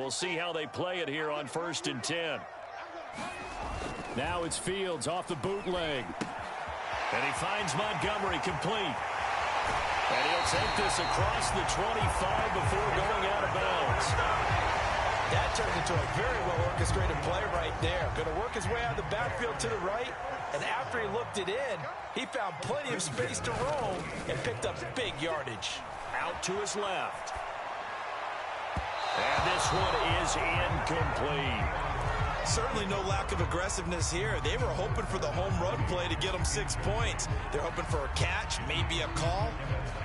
we'll see how they play it here on 1st and 10. Now it's Fields off the bootleg. And he finds Montgomery complete. And he'll take this across the 25 before going out of bounds. That turned into a very well-orchestrated play right there. Going to work his way out of the backfield to the right. And after he looked it in, he found plenty of space to roam and picked up big yardage. Out to his left. And this one is incomplete. Certainly no lack of aggressiveness here. They were hoping for the home run play to get them 6 points. They're hoping for a catch, maybe a call,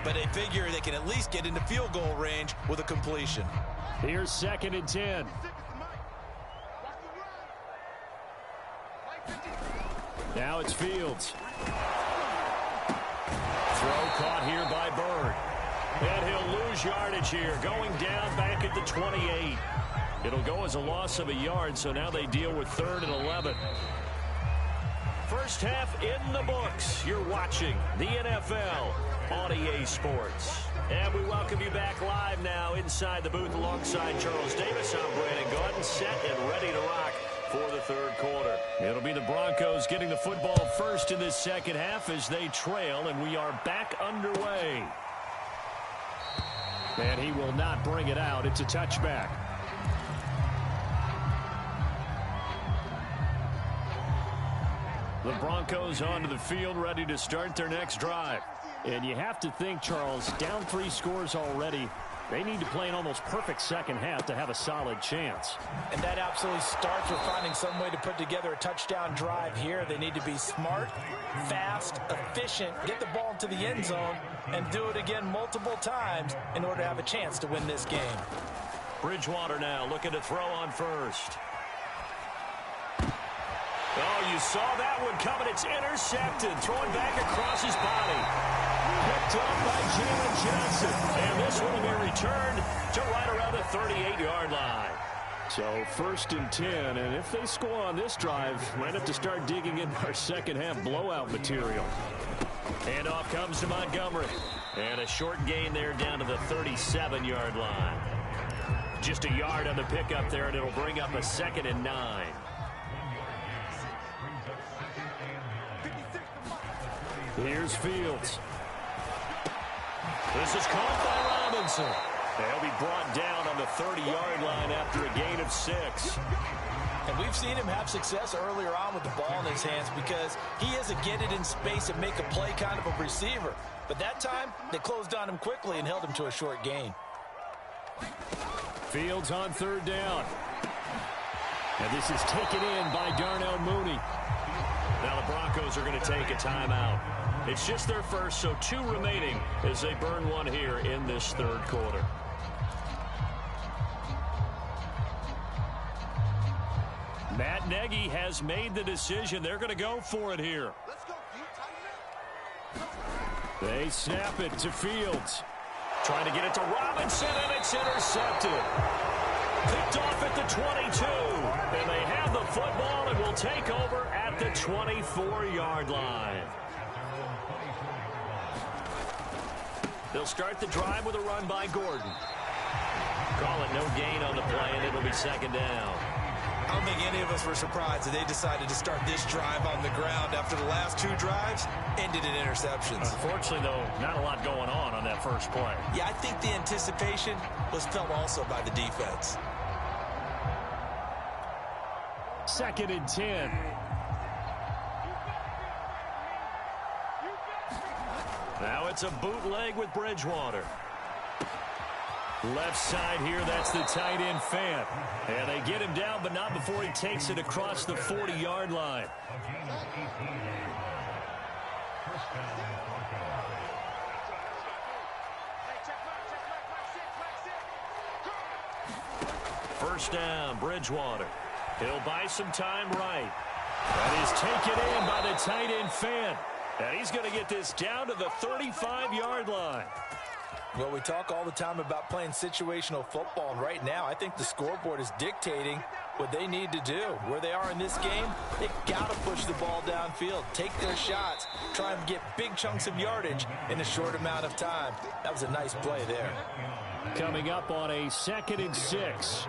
but they figure they can at least get into field goal range with a completion. Here's 2nd and 10. Now it's Fields. Throw caught here by Bird. And he'll lose yardage here, going down back at the 28. It'll go as a loss of a yard, so now they deal with 3rd and 11. First half in the books. You're watching the NFL on EA Sports. And we welcome you back live now inside the booth alongside Charles Davis. I'm Brandon Gordon, set and ready to rock for the 3rd quarter. It'll be the Broncos getting the football first in this second half as they trail, and we are back underway. And he will not bring it out. It's a touchback. The Broncos onto the field, ready to start their next drive. And you have to think, Charles, down 3 scores already. They need to play an almost perfect second half to have a solid chance. And that absolutely starts with finding some way to put together a touchdown drive here. They need to be smart, fast, efficient, get the ball into the end zone, and do it again multiple times in order to have a chance to win this game. Bridgewater now looking to throw on first. Oh, you saw that one coming. It's intercepted. Throwing back across his body. Picked up by Jalen Johnson. And this one will be returned to right around the 38-yard line. So 1st and 10, and if they score on this drive, might have to start digging in our second half blowout material. And off comes to Montgomery. And a short gain there down to the 37-yard line. Just a yard on the pickup there, and it'll bring up a 2nd and 9. Here's Fields. This is caught by Robinson. They'll be brought down on the 30-yard line after a gain of 6. And we've seen him have success earlier on with the ball in his hands because he is a get it in space and make a play kind of a receiver. But that time, they closed on him quickly and held him to a short gain. Fields on 3rd down. And this is taken in by Darnell Mooney. Now the Broncos are going to take a timeout. It's just their first, so 2 remaining as they burn one here in this 3rd quarter. Matt Nagy has made the decision. They're going to go for it here. They snap it to Fields. Trying to get it to Robinson, and it's intercepted. Picked off at the 22. And they have the football and will take over at the 24-yard line. They'll start the drive with a run by Gordon. Call it no gain on the play, and it'll be 2nd down. I don't think any of us were surprised that they decided to start this drive on the ground after the last 2 drives ended in interceptions. Unfortunately, though, not a lot going on that first play. Yeah, I think the anticipation was felt also by the defense. 2nd and 10. Now it's a bootleg with Bridgewater. Left side here, that's the tight end Fant. And they get him down, but not before he takes it across the 40-yard line. First down, Bridgewater. He'll buy some time right. That is taken in by the tight end Fant. And he's going to get this down to the 35-yard line. Well, we talk all the time about playing situational football, and right now I think the scoreboard is dictating what they need to do. Where they are in this game, they got to push the ball downfield, take their shots, try and get big chunks of yardage in a short amount of time. That was a nice play there. Coming up on a 2nd and 6.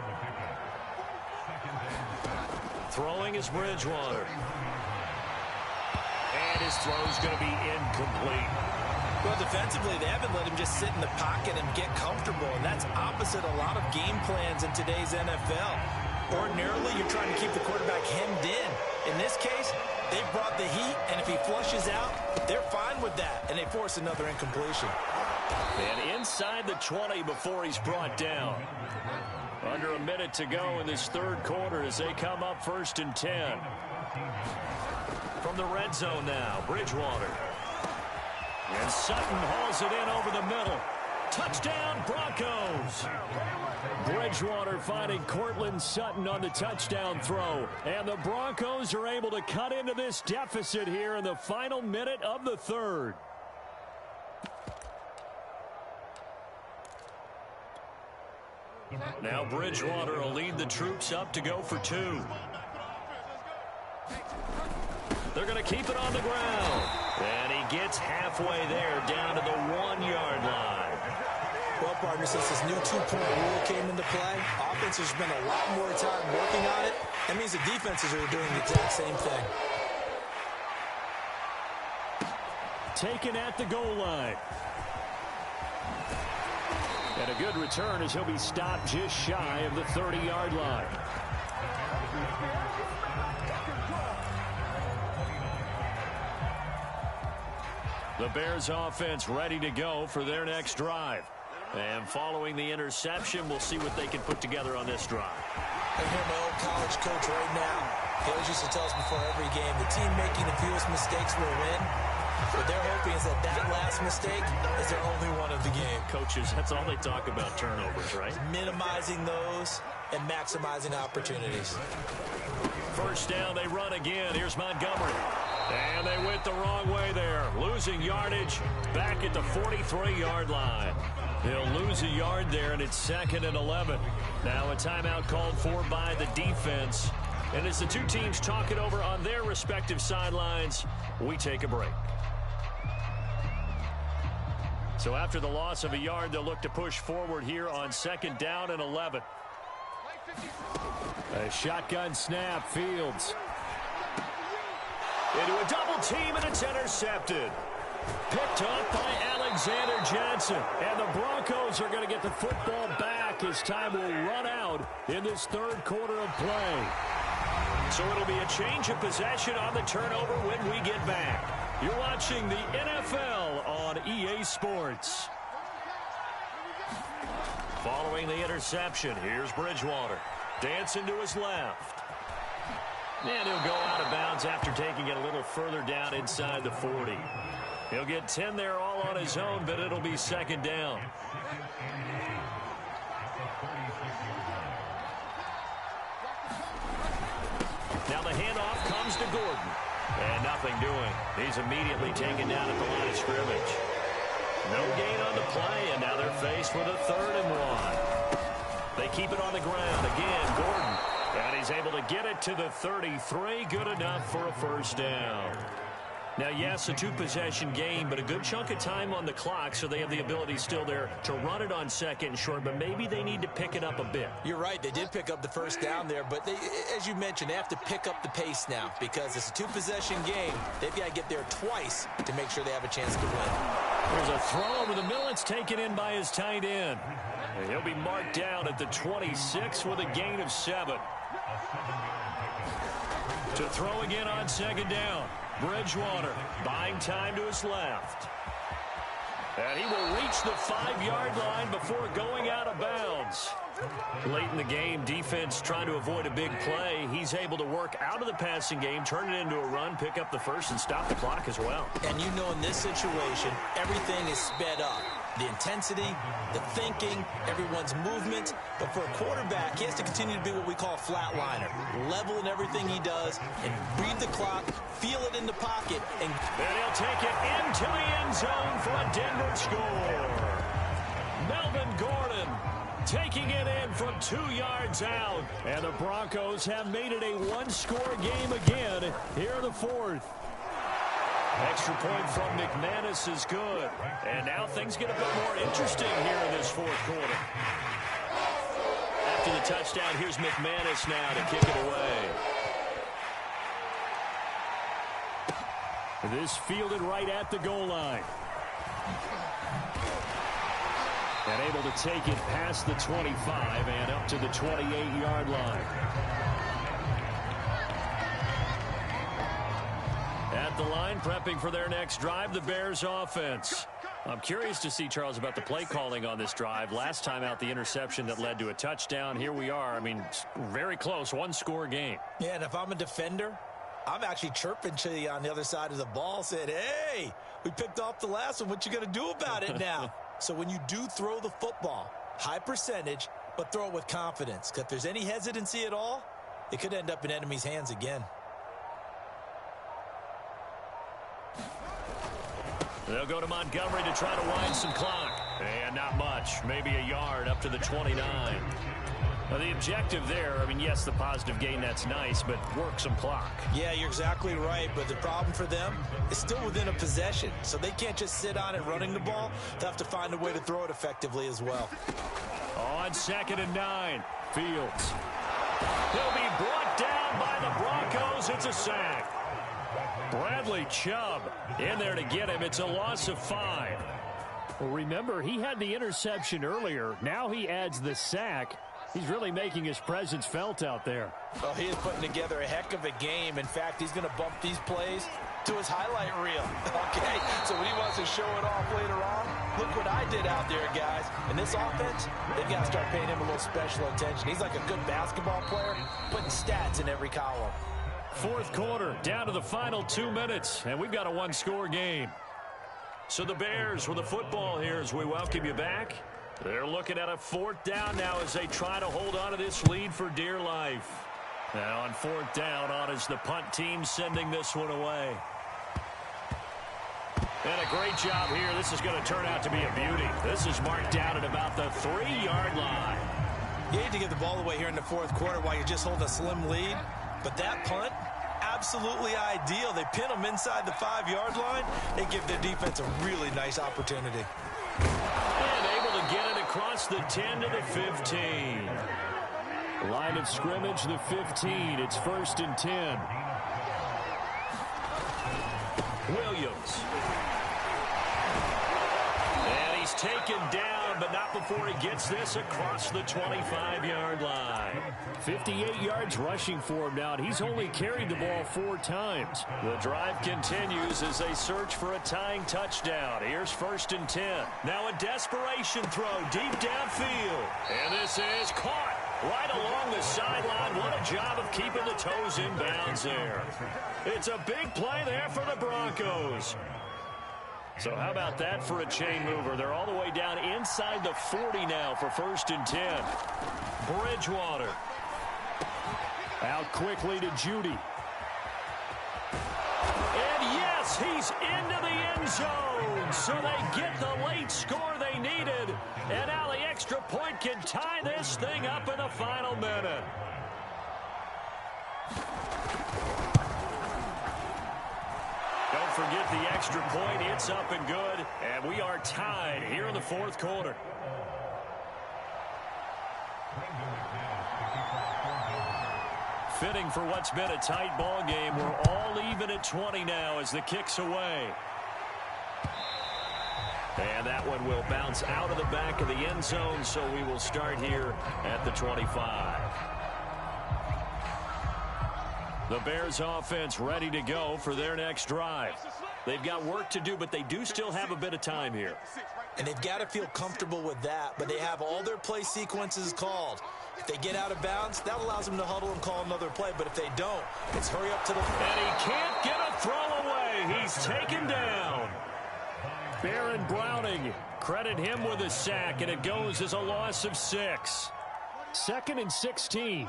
Throwing is Bridgewater. And his throw's going to be incomplete. Well, defensively, they haven't let him just sit in the pocket and get comfortable, and that's opposite a lot of game plans in today's NFL. Ordinarily, you're trying to keep the quarterback hemmed in. In this case, they brought the heat, and if he flushes out, they're fine with that, and they force another incompletion. And inside the 20 before he's brought down. Under a minute to go in this third quarter as they come up 1st and 10. From the red zone now, Bridgewater. And Sutton hauls it in over the middle. Touchdown, Broncos. Bridgewater finding Cortland Sutton on the touchdown throw. And the Broncos are able to cut into this deficit here in the final minute of the third. Now Bridgewater will lead the troops up to go for 2. They're going to keep it on the ground. And he gets halfway there down to the 1-yard line. Well, partner, since this new two-point rule came into play, offenses spend a lot more time working on it. That means the defenses are doing the exact same thing. Taken at the goal line. And a good return as he'll be stopped just shy of the 30-yard line. The Bears offense ready to go for their next drive. And following the interception, we'll see what they can put together on this drive. I hear my old college coach right now. He always used to tell us before every game, the team making the fewest mistakes will win. What they're hoping is that last mistake is their only one of the game. Coaches, that's all they talk about, turnovers, right? Minimizing those and maximizing opportunities. First down, they run again. Here's Montgomery. And they went the wrong way there. Losing yardage back at the 43-yard line. They'll lose a yard there, and it's 2nd and 11. Now a timeout called for by the defense. And as the two teams talk it over on their respective sidelines, we take a break. So after the loss of a yard, they'll look to push forward here on 2nd down and 11. A shotgun snap, Fields. Into a double team, and it's intercepted. Picked up by Alexander Johnson. And the Broncos are going to get the football back as time will run out in this third quarter of play. So it'll be a change of possession on the turnover when we get back. You're watching the NFL on EA Sports. Following the interception, here's Bridgewater. Dancing to his left. And he'll go out of bounds after taking it a little further down inside the 40. He'll get 10 there all on his own, but it'll be 2nd down. Now the handoff comes to Gordon. And nothing doing. He's immediately taken down at the line of scrimmage. No gain on the play, and now they're faced with a 3rd and 1. They keep it on the ground. Again, Gordon. And he's able to get it to the 33. Good enough for a first down. Now, yes, a two-possession game, but a good chunk of time on the clock, so they have the ability still there to run it on 2nd and short, but maybe they need to pick it up a bit. You're right. They did pick up the first down there, but they, as you mentioned, they have to pick up the pace now because it's a two-possession game. They've got to get there twice to make sure they have a chance to win. There's a throw over the middle. It's taken in by his tight end. And he'll be marked down at the 26 with a gain of 7. To throw again on 2nd down. Bridgewater buying time to his left. And he will reach the 5-yard line before going out of bounds. Late in the game, defense trying to avoid a big play. He's able to work out of the passing game, turn it into a run, pick up the first, and stop the clock as well. And you know in this situation, everything is sped up. The intensity, the thinking, everyone's movement. But for a quarterback, he has to continue to be what we call a flatliner. Level in everything he does and read the clock, feel it in the pocket. And he'll take it into the end zone for a Denver score. Melvin Gordon taking it in from 2 yards out. And the Broncos have made it a one-score game again here in the fourth. Extra point from McManus is good. And now things get a bit more interesting here in this fourth quarter. After the touchdown, here's McManus now to kick it away. This fielded right at the goal line. And able to take it past the 25 and up to the 28-yard line. At the line, prepping for their next drive, the Bears offense. I'm curious to see, Charles, about the play calling on this drive. Last time out, the interception that led to a touchdown. Here we are. I mean, very close, one-score game. Yeah, and if I'm a defender, I'm actually chirping to you on the other side of the ball, saying, hey, we picked off the last one. What you going to do about it now? So when you do throw the football, high percentage, but throw it with confidence. Because if there's any hesitancy at all, it could end up in enemy's hands again. They'll go to Montgomery to try to wind some clock. And not much. Maybe a yard up to the 29. Now, the objective there, I mean, yes, the positive gain, that's nice, but work some clock. Yeah, you're exactly right. But the problem for them is still within a possession. So they can't just sit on it running the ball. They'll have to find a way to throw it effectively as well. On 2nd and 9, Fields. He'll be brought down by the Broncos. It's a sack. Bradley Chubb in there to get him. It's a loss of 5. Well, remember, he had the interception earlier. Now he adds the sack. He's really making his presence felt out there. Well, he is putting together a heck of a game. In fact, he's going to bump these plays to his highlight reel. Okay, so when he wants to show it off later on, look what I did out there, guys. In this offense, they've got to start paying him a little special attention. He's like a good basketball player, putting stats in every column. Fourth quarter, down to the final 2 minutes, and we've got a one-score game. So the Bears with the football here as we welcome you back. They're looking at a 4th down now as they try to hold on to this lead for dear life. Now on 4th down, on is the punt team sending this one away. And a great job here. This is going to turn out to be a beauty. This is marked down at about the 3-yard line. You need to get the ball away here in the 4th quarter while you just hold a slim lead. But that punt, absolutely ideal. They pin them inside the 5-yard line. They give their defense a really nice opportunity. And able to get it across the 10 to the 15. Line of scrimmage, the 15. It's 1st and 10. Williams. And he's taken down, but not before he gets this across the 25-yard line. 58 yards rushing for him now, and he's only carried the ball 4 times. The drive continues as they search for a tying touchdown. Here's 1st and 10. Now a desperation throw deep downfield. And this is caught right along the sideline. What a job of keeping the toes in bounds there. It's a big play there for the Broncos. So how about that for a chain mover? They're all the way down inside the 40 now for 1st and 10. Bridgewater. Out quickly to Judy. And yes, he's into the end zone. So they get the late score they needed. And now the extra point can tie this thing up in the final minute. Don't forget the extra point. It's up and good. And we are tied here in the 4th quarter. Fitting for what's been a tight ball game. We're all even at 20 now as the kick's away. And that one will bounce out of the back of the end zone, so we will start here at the 25. The Bears offense ready to go for their next drive. They've got work to do, but they do still have a bit of time here. And they've got to feel comfortable with that, but they have all their play sequences called. If they get out of bounds, that allows them to huddle and call another play. But if they don't, it's hurry up to the... And he can't get a throw away. He's taken down. Baron Browning, credit him with a sack, and it goes as a loss of 6. 2nd and 16.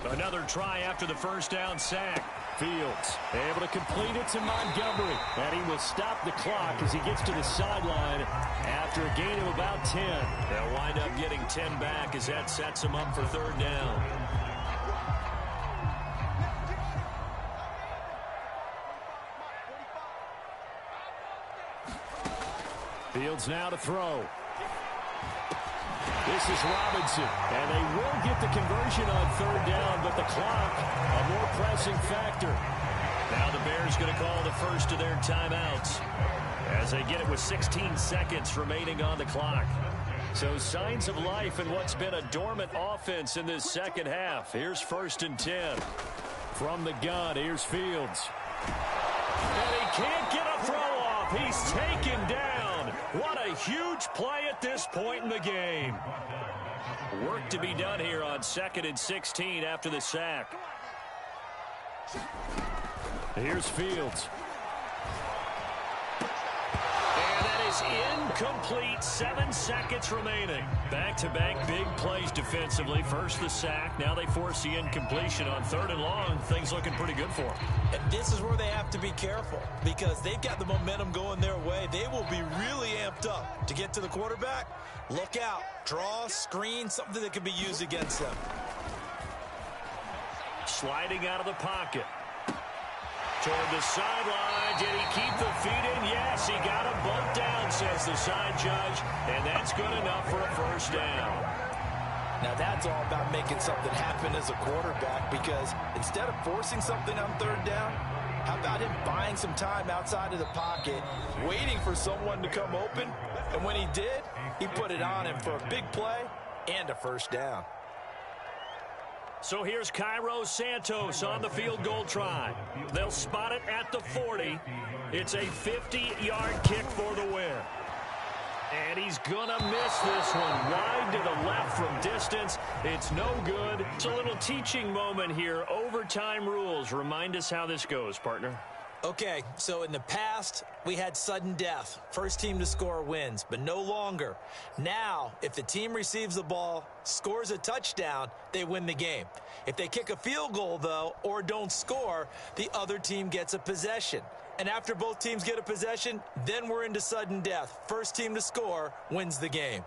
Another try after the 1st down sack. Fields able to complete it to Montgomery. And he will stop the clock as he gets to the sideline after a gain of about 10. They'll wind up getting 10 back as that sets him up for 3rd down. Fields now to throw. This This is Robinson. And they will get the conversion on third down, but the clock, a more pressing factor. Now the Bears going to call the first of their timeouts as they get it with 16 seconds remaining on the clock. So signs of life in what's been a dormant offense in this second half. Here's 1st and 10. From the gun, here's Fields. And he can't get a throw off. He's taken down. What a huge play at this point in the game. Work to be done here on 2nd and 16 after the sack. Here's Fields. And that is incomplete. 7 seconds remaining. Back-to-back big plays defensively. First the sack. Now they force the incompletion on 3rd and long. Things looking pretty good for them. And this is where they have to be careful because they've got the momentum going their way. They will be really amped up to get to the quarterback. Look out. Draw, screen, something that can be used against them. Sliding out of the pocket. Toward the sideline. Did he keep the feet in? Yes, he got a bump down, says the side judge. And that's good enough for a first down. Now that's all about making something happen as a quarterback because instead of forcing something on 3rd down, how about him buying some time outside of the pocket, waiting for someone to come open, and when he did, he put it on him for a big play and a first down. So here's Cairo Santos on the field goal try. They'll spot it at the 40. It's a 50-yard kick for the win. And he's going to miss this one. Wide to the left from distance. It's no good. It's a little teaching moment here. Overtime rules. Remind us how this goes, partner. Okay, so in the past, we had sudden death. First team to score wins, but no longer. Now, if the team receives the ball, scores a touchdown, they win the game. If they kick a field goal, though, or don't score, the other team gets a possession. And after both teams get a possession, then we're into sudden death. First team to score wins the game.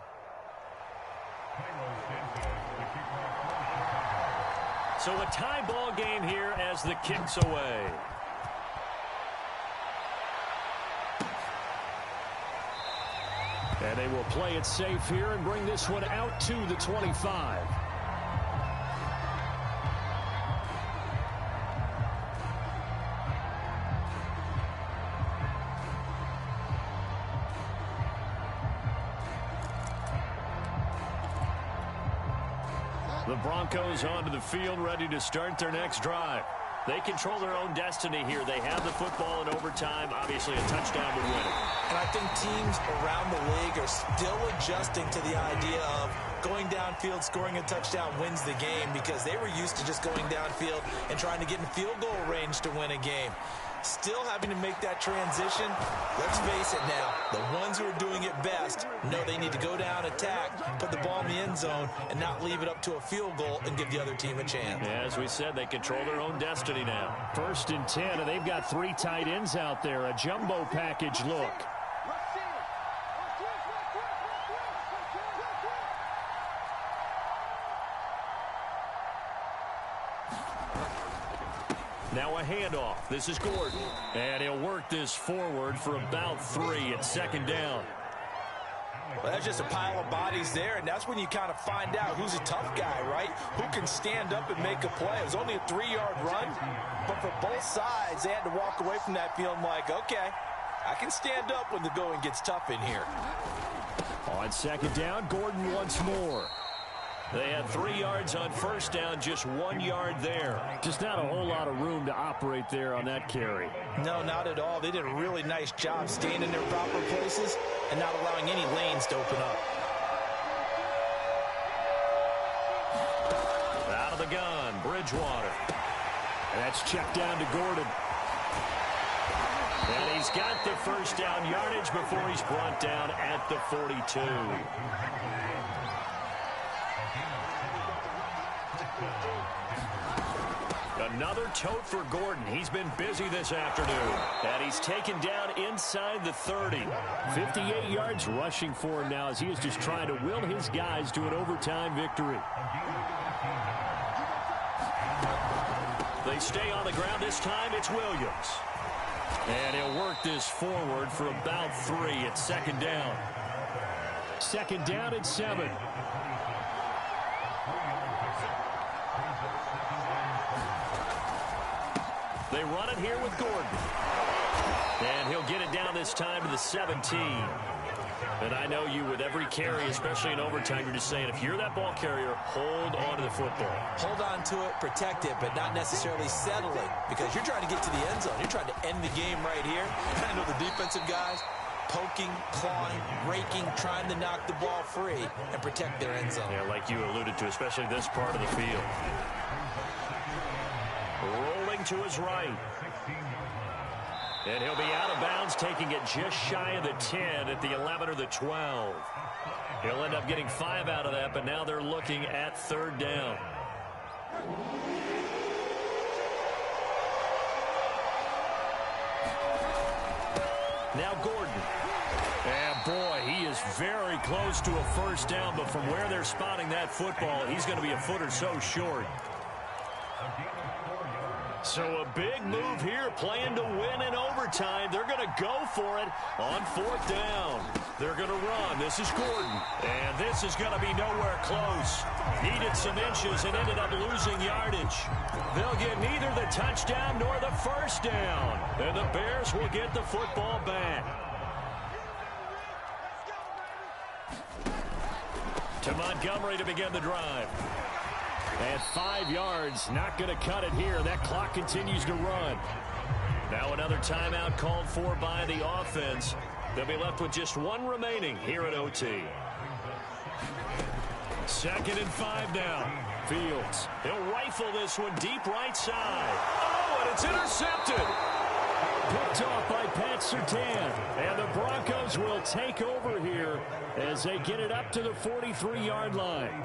So a tie ball game here as the kick's away. And they will play it safe here and bring this one out to the 25. The Broncos onto the field, ready to start their next drive. They control their own destiny here. They have the football in overtime. Obviously, a touchdown would win it. And I think teams around the league are still adjusting to the idea of going downfield, scoring a touchdown wins the game because they were used to just going downfield and trying to get in field goal range to win a game. Still having to make that transition. Let's face it now, the ones who are doing it best know they need to go down, attack, put the ball in the end zone, and not leave it up to a field goal and give the other team a chance. Yeah, as we said, they control their own destiny now. 1st and 10, and they've got 3 tight ends out there. A jumbo package look. Now a handoff. This is Gordon. And he'll work this forward for about 3 at 2nd down. Well, that's just a pile of bodies there, and that's when you kind of find out who's a tough guy, right? Who can stand up and make a play. It was only a 3-yard run, but for both sides, they had to walk away from that feeling like, okay, I can stand up when the going gets tough in here. On 2nd down, Gordon once more. They had 3 yards on 1st down, just 1 yard there. Just not a whole lot of room to operate there on that carry. No, not at all. They did a really nice job staying in their proper places and not allowing any lanes to open up. Out of the gun, Bridgewater. And that's checked down to Gordon. And he's got the first down yardage before he's brought down at the 42. Another tote for Gordon. He's been busy this afternoon. And he's taken down inside the 30. 58 yards rushing for him now as he is just trying to will his guys to an overtime victory. They stay on the ground. This time it's Williams. And he'll work this forward for about 3 at 2nd down. 2nd down at 7. They run it here with Gordon. And he'll get it down this time to the 17. And I know you, with every carry, especially in overtime, you're just saying, if you're that ball carrier, hold on to the football. Hold on to it, protect it, but not necessarily settle it, because you're trying to get to the end zone. You're trying to end the game right here. I know the defensive guys poking, clawing, raking, trying to knock the ball free and protect their end zone. Yeah, like you alluded to, especially this part of the field. Rolling to his right. And he'll be out of bounds, taking it just shy of the 10 at the 11 or the 12. He'll end up getting 5 out of that, but now they're looking at third down. Now Gordon. And boy, he is very close to a first down, but from where they're spotting that football, he's going to be a foot or so short. So a big move here, playing to win in overtime. They're going to go for it on fourth down. They're going to run. This is Gordon. And this is going to be nowhere close. Needed some inches and ended up losing yardage. They'll get neither the touchdown nor the first down. And the Bears will get the football back. To Montgomery to begin the drive. At 5 yards, not going to cut it here. That clock continues to run. Now another timeout called for by the offense. They'll be left with just one remaining here at OT. 2nd and 5 now. Fields. He'll rifle this one deep right side. Oh, and it's intercepted. Picked off by Pat Surtain. And the Broncos will take over here as they get it up to the 43-yard line.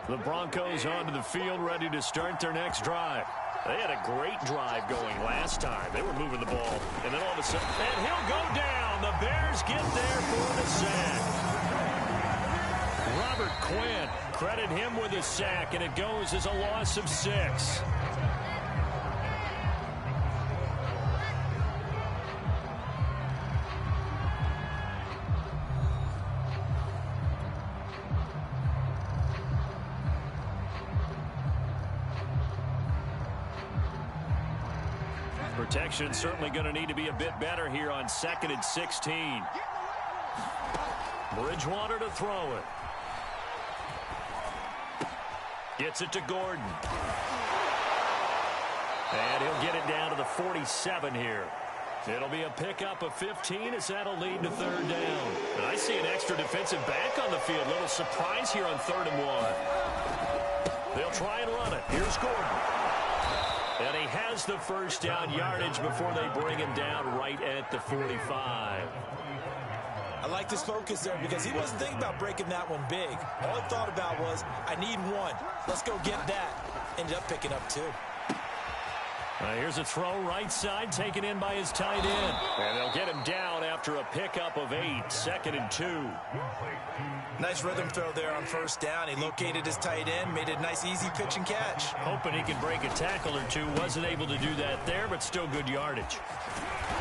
The Broncos onto the field, ready to start their next drive. They had a great drive going last time. They were moving the ball, and then all of a sudden, and he'll go down. The Bears get there for the sack. Robert Quinn, credit him with a sack, and it goes as a loss of 6. Protection certainly going to need to be a bit better here on 2nd and 16. Bridgewater to throw it. Gets it to Gordon. And he'll get it down to the 47 here. It'll be a pickup of 15 as that'll lead to third down. And I see an extra defensive back on the field. Little surprise here on 3rd and 1. They'll try and run it. Here's Gordon. And he has the first down yardage before they bring him down right at the 45. I like this focus there because he wasn't thinking about breaking that one big. All he thought about was, I need one. Let's go get that. Ended up picking up 2. Here's a throw right side, taken in by his tight end. And they'll get him down after a pickup of 8, 2nd and 2. Nice rhythm throw there on first down. He located his tight end, made a nice easy pitch and catch. Hoping he could break a tackle or two. Wasn't able to do that there, but still good yardage.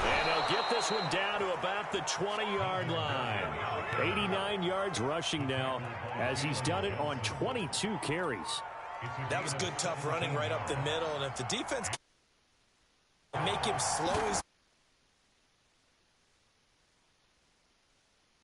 And they'll get this one down to about the 20-yard line. 89 yards rushing now as he's done it on 22 carries. That was good, tough running right up the middle. And if the defense can make him slow his